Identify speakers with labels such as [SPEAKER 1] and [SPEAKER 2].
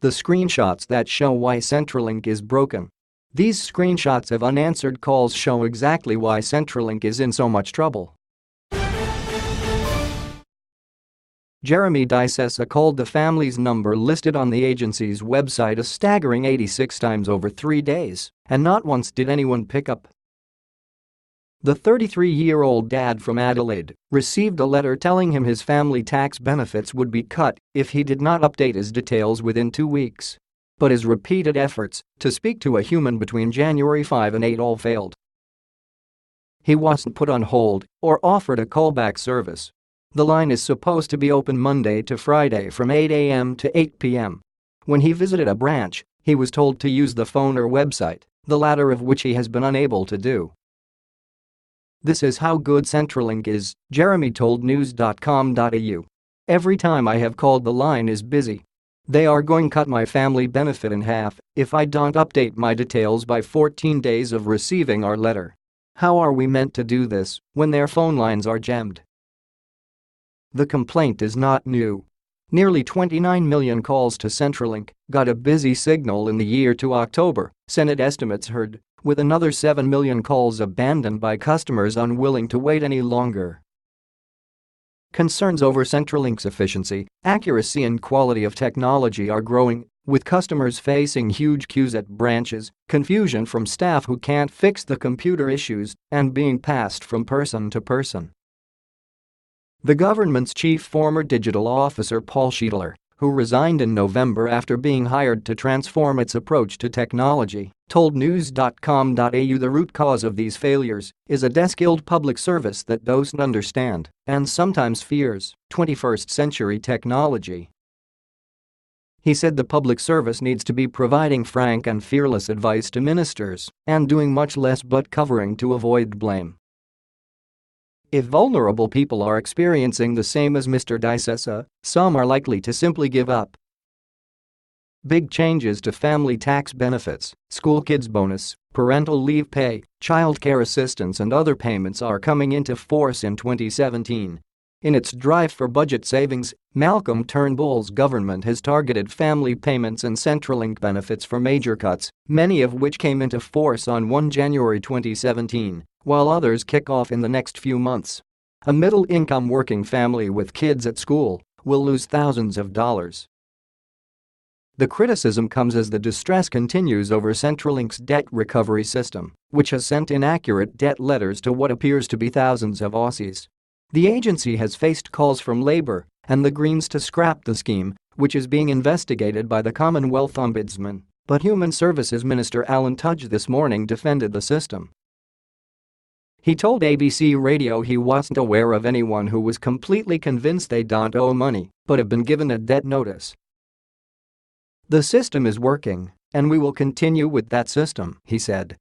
[SPEAKER 1] The screenshots that show why Centrelink is broken. These screenshots of unanswered calls show exactly why Centrelink is in so much trouble. Jeremy Dicessa called the family's number listed on the agency's website a staggering 86 times over 3 days, and not once did anyone pick up. The 33-year-old dad from Adelaide received a letter telling him his family tax benefits would be cut if he did not update his details within 2 weeks. But his repeated efforts to speak to a human between January 5 and 8 all failed. He wasn't put on hold or offered a callback service. The line is supposed to be open Monday to Friday from 8 a.m. to 8 p.m. When he visited a branch, he was told to use the phone or website, the latter of which he has been unable to do. "This is how good Centrelink is," Jeremy told news.com.au. "Every time I have called, the line is busy. They are going to cut my family benefit in half if I don't update my details by 14 days of receiving our letter. How are we meant to do this when their phone lines are jammed?" The complaint is not new. Nearly 29 million calls to Centrelink got a busy signal in the year to October, Senate estimates heard, with another 7 million calls abandoned by customers unwilling to wait any longer. Concerns over Centrelink's efficiency, accuracy and quality of technology are growing, with customers facing huge queues at branches, confusion from staff who can't fix the computer issues, and being passed from person to person. The government's chief former digital officer Paul Schiedler, who resigned in November after being hired to transform its approach to technology, told news.com.au the root cause of these failures is a de-skilled public service that doesn't understand and sometimes fears 21st century technology. He said the public service needs to be providing frank and fearless advice to ministers and doing much less butt covering to avoid blame. If vulnerable people are experiencing the same as Mr. Dicessa, some are likely to simply give up. Big changes to family tax benefits, school kids bonus, parental leave pay, child care assistance and other payments are coming into force in 2017. In its drive for budget savings, Malcolm Turnbull's government has targeted family payments and Centrelink benefits for major cuts, many of which came into force on 1 January 2017. While others kick off in the next few months. A middle-income working family with kids at school will lose thousands of dollars. The criticism comes as the distress continues over Centrelink's debt recovery system, which has sent inaccurate debt letters to what appears to be thousands of Aussies. The agency has faced calls from Labour and the Greens to scrap the scheme, which is being investigated by the Commonwealth Ombudsman, but Human Services Minister Alan Tudge this morning defended the system. He told ABC Radio he wasn't aware of anyone who was completely convinced they don't owe money but have been given a debt notice. "The system is working, and we will continue with that system," he said.